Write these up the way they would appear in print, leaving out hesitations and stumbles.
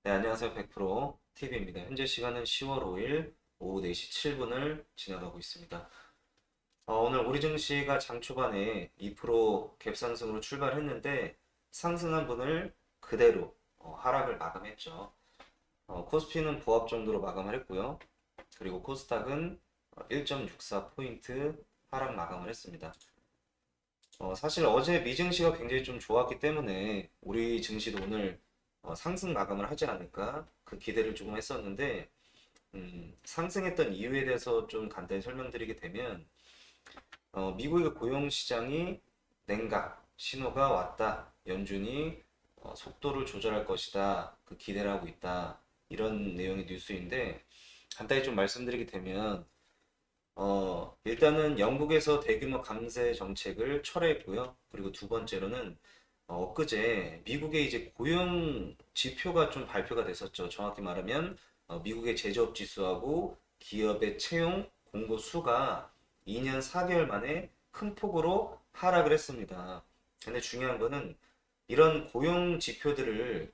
네, 안녕하세요. 100% TV입니다. 현재 시간은 10월 5일 오후 4시 7분을 지나가고 있습니다. 오늘 우리 증시가 장 초반에 2% 갭 상승으로 출발했는데 상승한 분을 그대로 하락을 마감했죠. 코스피는 보합 정도로 마감을 했고요. 그리고 코스닥은 1.64포인트 하락 마감을 했습니다. 사실 어제 미증시가 굉장히 좀 좋았기 때문에 우리 증시도 오늘 상승 마감을 하지 않을까 그 기대를 조금 했었는데 상승했던 이유에 대해서 좀 간단히 설명드리게 되면 미국의 고용 시장이 냉각 신호가 왔다. 연준이 속도를 조절할 것이다. 그 기대를 하고 있다. 이런 내용의 뉴스인데 간단히 좀 말씀드리게 되면 일단은 영국에서 대규모 감세 정책을 철회했고요. 그리고 두 번째로는 엊그제 미국의 이제 고용 지표가 좀 발표가 됐었죠. 정확히 말하면 미국의 제조업 지수하고 기업의 채용 공고 수가 2년 4개월 만에 큰 폭으로 하락을 했습니다. 근데 중요한 거는 이런 고용 지표들을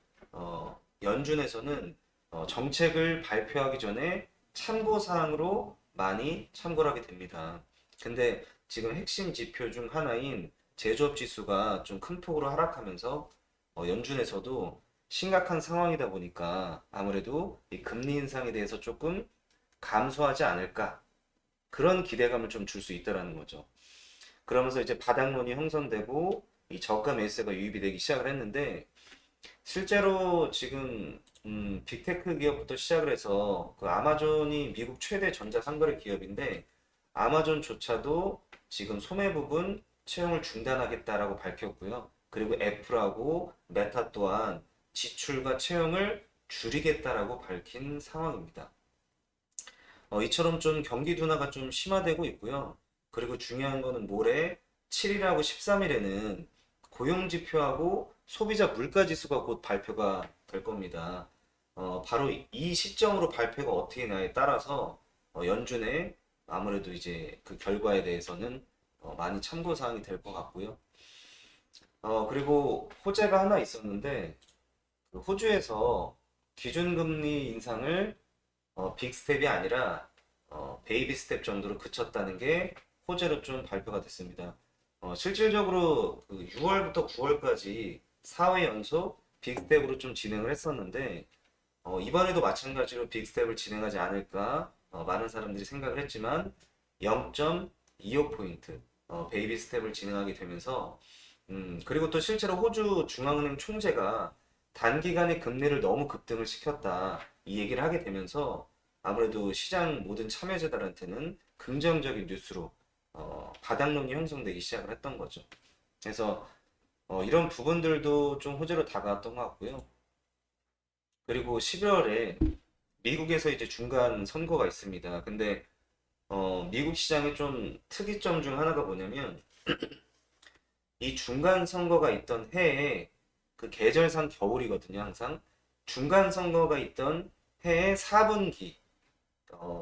연준에서는 정책을 발표하기 전에 참고 사항으로 많이 참고를 하게 됩니다. 근데 지금 핵심 지표 중 하나인 제조업 지수가 좀 큰 폭으로 하락하면서 연준에서도 심각한 상황이다 보니까 아무래도 이 금리 인상에 대해서 조금 감소하지 않을까 그런 기대감을 좀 줄 수 있다라는 거죠. 그러면서 이제 바닥론이 형성되고 이 저가 매수세가 유입이 되기 시작을 했는데 실제로 지금 빅테크 기업부터 시작을 해서 그 아마존이 미국 최대 전자상거래 기업인데 아마존조차도 지금 소매 부분 채용을 중단하겠다라고 밝혔고요. 그리고 애플하고 메타 또한 지출과 채용을 줄이겠다라고 밝힌 상황입니다. 이처럼 좀 경기 둔화가 좀 심화되고 있고요. 그리고 중요한 거는 모레 7일하고 13일에는 고용지표하고 소비자 물가지수가 곧 발표가 될 겁니다. 바로 이 시점으로 발표가 어떻게 나에 따라서 연준의 아무래도 이제 그 결과에 대해서는 많이 참고 사항이 될 것 같고요. 그리고 호재가 하나 있었는데 그 호주에서 기준금리 인상을 빅스텝이 아니라 베이비 스텝 정도로 그쳤다는 게 호재로 좀 발표가 됐습니다. 실질적으로 그 6월부터 9월까지 4회 연속 빅스텝으로 좀 진행을 했었는데 이번에도 마찬가지로 빅스텝을 진행하지 않을까 많은 사람들이 생각을 했지만 0.25포인트 베이비 스텝을 진행하게 되면서 그리고 또 실제로 호주 중앙은행 총재가 단기간에 금리를 너무 급등을 시켰다. 이 얘기를 하게 되면서 아무래도 시장 모든 참여자들한테는 긍정적인 뉴스로 바닥론이 형성되기 시작을 했던 거죠. 그래서 이런 부분들도 좀 호재로 다가왔던 것 같고요. 그리고 11월에 미국에서 이제 중간 선거가 있습니다. 근데 미국 시장의 좀 특이점 중 하나가 뭐냐면 이 중간 선거가 있던 해에 그 계절상 겨울이거든요, 항상. 중간 선거가 있던 해의 4분기,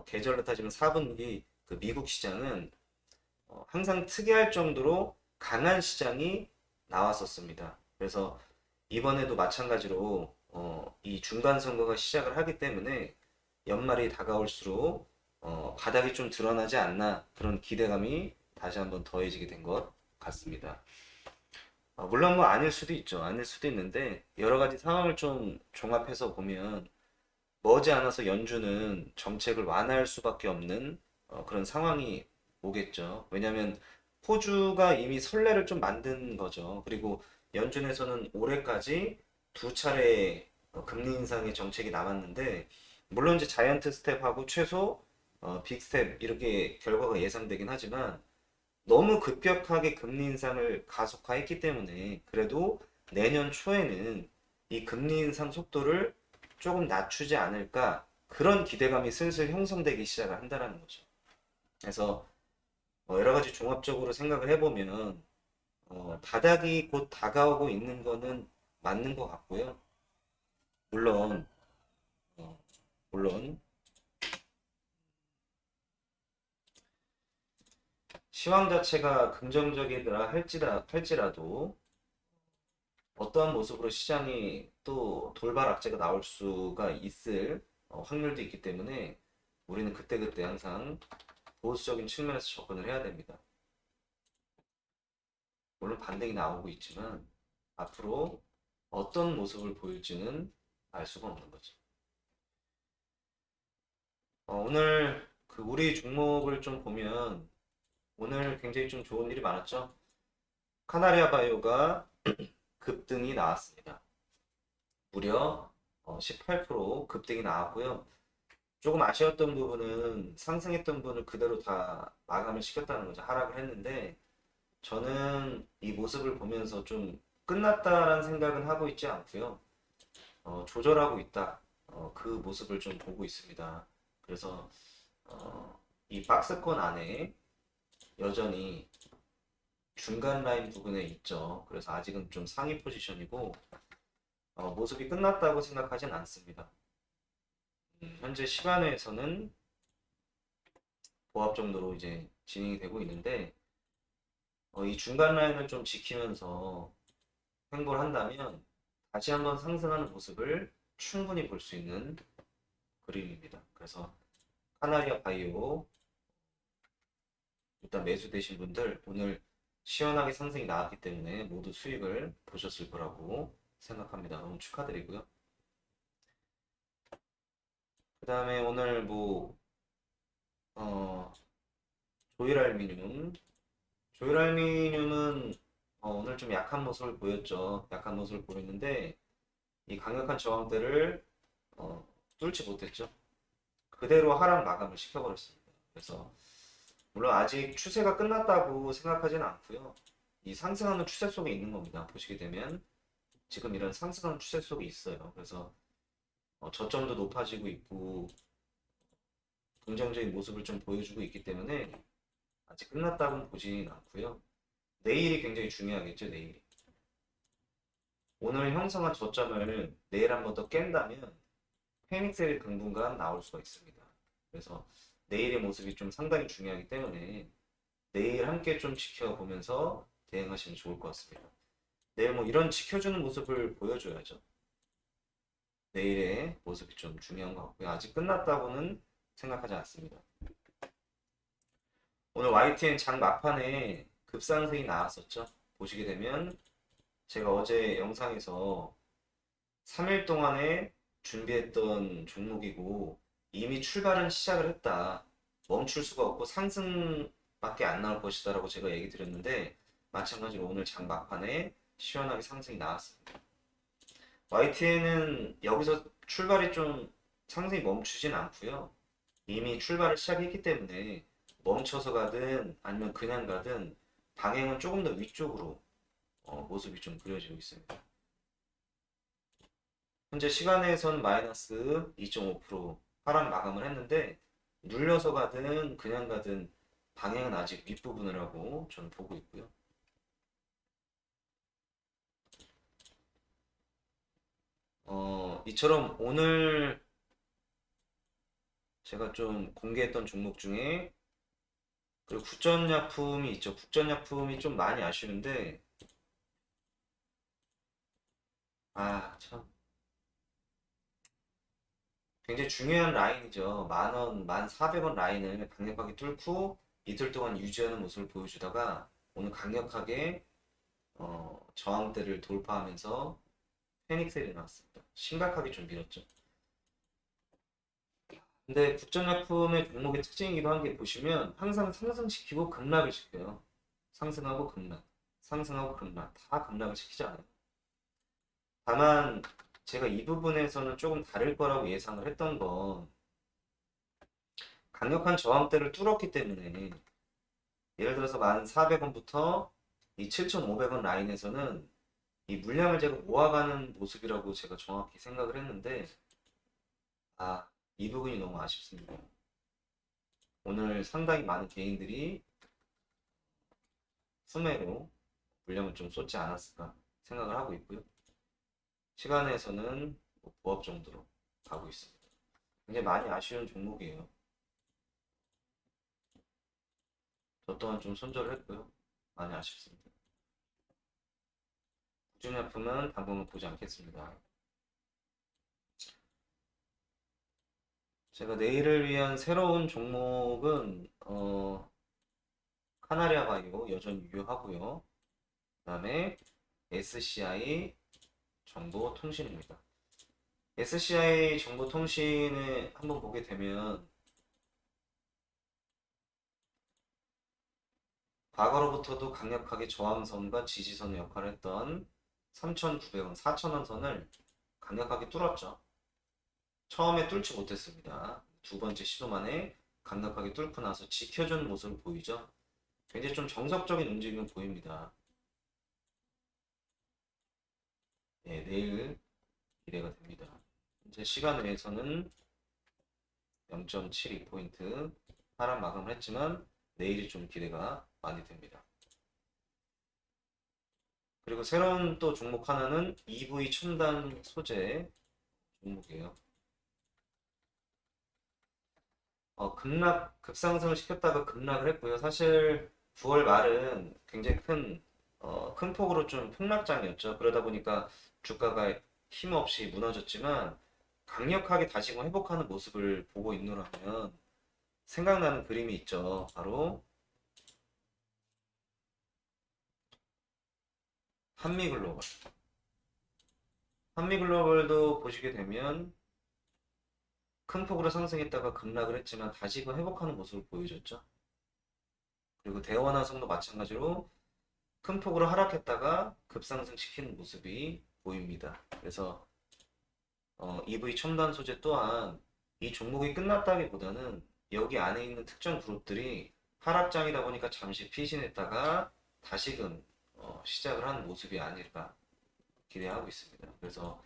계절로 따지면 4분기 그 미국 시장은 항상 특이할 정도로 강한 시장이 나왔었습니다. 그래서 이번에도 마찬가지로 이 중간 선거가 시작을 하기 때문에 연말이 다가올수록 바닥이 좀 드러나지 않나 그런 기대감이 다시 한번 더해지게 된 것 같습니다. 물론 뭐 아닐 수도 있죠. 아닐 수도 있는데 여러 가지 상황을 좀 종합해서 보면 머지않아서 연준은 정책을 완화할 수밖에 없는 그런 상황이 오겠죠. 왜냐하면 호주가 이미 선례를 좀 만든 거죠. 그리고 연준에서는 올해까지 두 차례 금리 인상의 정책이 남았는데 물론 이제 자이언트 스텝하고 최소 빅 스텝 이렇게 결과가 예상되긴 하지만 너무 급격하게 금리 인상을 가속화했기 때문에 그래도 내년 초에는 이 금리 인상 속도를 조금 낮추지 않을까 그런 기대감이 슬슬 형성되기 시작을 한다는 거죠. 그래서 여러 가지 종합적으로 생각을 해보면 바닥이 곧 다가오고 있는 거는 맞는 것 같고요. 물론 어, 물론 시황 자체가 긍정적이더라 할지라도 어떠한 모습으로 시장이 또 돌발 악재가 나올 수가 있을 확률도 있기 때문에 우리는 그때그때 항상 보수적인 측면에서 접근을 해야 됩니다. 물론 반등이 나오고 있지만 앞으로 어떤 모습을 보일지는 알 수가 없는 거죠. 오늘 그 우리 종목을 좀 보면 오늘 굉장히 좀 좋은 일이 많았죠. 카나리아 바이오가 급등이 나왔습니다. 무려 18% 급등이 나왔고요. 조금 아쉬웠던 부분은 상승했던 부분을 그대로 다 마감을 시켰다는 거죠. 하락을 했는데 저는 이 모습을 보면서 좀 끝났다라는 생각은 하고 있지 않고요. 조절하고 있다. 그 모습을 좀 보고 있습니다. 그래서 이 박스권 안에 여전히 중간 라인 부분에 있죠. 그래서 아직은 좀 상위 포지션이고 모습이 끝났다고 생각하진 않습니다. 현재 시간외에서는 보합 정도로 이제 진행이 되고 있는데 이 중간 라인을 좀 지키면서 횡보를 한다면 다시 한번 상승하는 모습을 충분히 볼 수 있는 그림입니다. 그래서 카나리아 바이오 일단 매수되신 분들 오늘 시원하게 상승이 나왔기 때문에 모두 수익을 보셨을 거라고 생각합니다. 너무 축하드리고요. 그 다음에 오늘 뭐 조일알미늄 조일알미늄은 오늘 좀 약한 모습을 보였죠. 약한 모습을 보였는데 이 강력한 저항대를 뚫지 못했죠. 그대로 하락 마감을 시켜버렸습니다. 그래서 물론 아직 추세가 끝났다고 생각하지는 않고요. 이 상승하는 추세 속에 있는 겁니다. 보시게 되면 지금 이런 상승하는 추세 속에 있어요. 그래서 저점도 높아지고 있고 긍정적인 모습을 좀 보여주고 있기 때문에 아직 끝났다고는 보지는 않고요. 내일이 굉장히 중요하겠죠, 내일이. 오늘 형성한 저점을 내일 한 번 더 깬다면 페닉셀이 당분간 나올 수가 있습니다. 그래서 내일의 모습이 좀 상당히 중요하기 때문에 내일 함께 좀 지켜보면서 대응하시면 좋을 것 같습니다. 내일 뭐 이런 지켜주는 모습을 보여줘야죠. 내일의 모습이 좀 중요한 것 같고요. 아직 끝났다고는 생각하지 않습니다. 오늘 YTN 장 막판에 급상승이 나왔었죠. 보시게 되면 제가 어제 영상에서 3일 동안에 준비했던 종목이고 이미 출발은 시작을 했다. 멈출 수가 없고 상승밖에 안 나올 것이다라고 제가 얘기 드렸는데 마찬가지로 오늘 장 막판에 시원하게 상승이 나왔습니다. YTN은 여기서 출발이 좀 상승이 멈추진 않고요. 이미 출발을 시작했기 때문에 멈춰서 가든 아니면 그냥 가든 방향은 조금 더 위쪽으로 모습이 좀 그려지고 있습니다. 현재 시간에선 마이너스 2.5% 하락 마감을 했는데 눌려서 가든 그냥 가든 방향은 아직 윗부분이라고 저는 보고 있고요. 이처럼 오늘 제가 좀 공개했던 종목 중에 그리고 국전약품이 있죠. 국전약품이 좀 많이 아쉬운데 참 굉장히 중요한 라인이죠. 10,000원, 1,400원 라인을 강력하게 뚫고 이틀 동안 유지하는 모습을 보여주다가 오늘 강력하게 저항대를 돌파하면서 패닉셀이 나왔습니다. 심각하게 좀 밀었죠. 근데 국전약품의 종목의 특징이기도 한 게 보시면 항상 상승시키고 급락을 시켜요. 상승하고 급락, 상승하고 급락, 다 급락을 시키지 않아요. 다만 제가 이 부분에서는 조금 다를 거라고 예상을 했던 건 강력한 저항대를 뚫었기 때문에 예를 들어서 1,400원부터 이 7,500원 라인에서는 이 물량을 제가 모아가는 모습이라고 제가 정확히 생각을 했는데 이 부분이 너무 아쉽습니다. 오늘 상당히 많은 개인들이 수매로 물량을 좀 쏟지 않았을까 생각을 하고 있고요. 시간에서는 뭐 보합 정도로 가고 있습니다. 굉장히 많이 아쉬운 종목이에요. 저 또한 좀 손절을 했고요. 많이 아쉽습니다. 국진약품은 당분간 보지 않겠습니다. 제가 내일을 위한 새로운 종목은 카나리아 바이오 여전히 유효하고요. 그다음에 SCI 정보통신입니다. SCI 정보통신을 한번 보게 되면 과거로부터도 강력하게 저항선과 지지선의 역할을 했던 3,900원, 4,000원 선을 강력하게 뚫었죠. 처음에 뚫지 못했습니다. 두 번째 시도 만에 강력하게 뚫고 나서 지켜준 모습을 보이죠. 굉장히 좀 정석적인 움직임을 보입니다. 네, 내일 기대가 됩니다. 이제 시간 외에서는 0.72포인트 하락 마감을 했지만 내일이 좀 기대가 많이 됩니다. 그리고 새로운 또 종목 하나는 EV 첨단 소재 종목이에요. 급상승을 시켰다가 급락을 했고요. 사실 9월 말은 굉장히 큰 폭으로 좀 폭락장이었죠. 그러다 보니까 주가가 힘없이 무너졌지만 강력하게 다시금 회복하는 모습을 보고 있노라면 생각나는 그림이 있죠. 바로 한미글로벌. 한미글로벌도 보시게 되면 큰 폭으로 상승했다가 급락을 했지만 다시금 회복하는 모습을 보여줬죠. 그리고 대원화성도 마찬가지로 큰 폭으로 하락했다가 급상승시키는 모습이 보입니다. 그래서 EV 첨단 소재 또한 이 종목이 끝났다기보다는 여기 안에 있는 특정 그룹들이 하락장이다 보니까 잠시 피신했다가 다시금 시작을 하는 모습이 아닐까 기대하고 있습니다. 그래서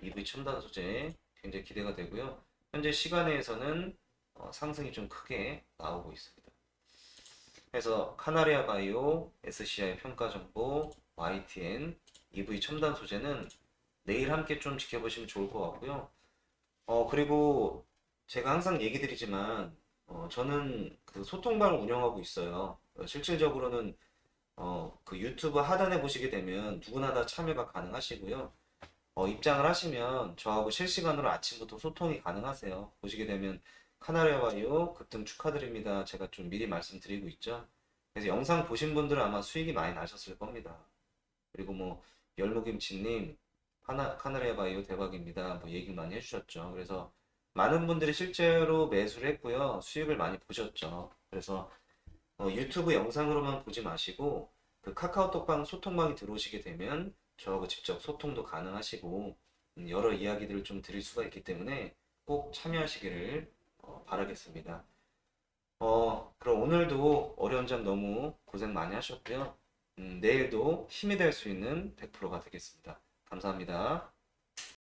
EV 첨단 소재 굉장히 기대가 되고요. 현재 시간에서는 상승이 좀 크게 나오고 있습니다. 그래서 카나리아 바이오, SCI 평가 정보, YTN, EV 첨단 소재는 내일 함께 좀 지켜보시면 좋을 것 같고요. 그리고 제가 항상 얘기 드리지만 저는 그 소통방을 운영하고 있어요. 실질적으로는 그 유튜브 하단에 보시게 되면 누구나 다 참여가 가능하시고요. 입장을 하시면 저하고 실시간으로 아침부터 소통이 가능하세요. 보시게 되면 카나리아 바이오 급등 축하드립니다. 제가 좀 미리 말씀드리고 있죠. 그래서 영상 보신 분들은 아마 수익이 많이 나셨을 겁니다. 그리고 뭐 열무김치님 카나리아 바이오 대박입니다. 뭐 얘기 많이 해주셨죠. 그래서 많은 분들이 실제로 매수를 했고요. 수익을 많이 보셨죠. 그래서 유튜브 영상으로만 보지 마시고 그 카카오톡방 소통방에 들어오시게 되면 저하고 직접 소통도 가능하시고 여러 이야기들을 좀 드릴 수가 있기 때문에 꼭 참여하시기를 바라겠습니다. 그럼 오늘도 어려운 점 너무 고생 많이 하셨고요. 내일도 힘이 될 수 있는 100%가 되겠습니다. 감사합니다.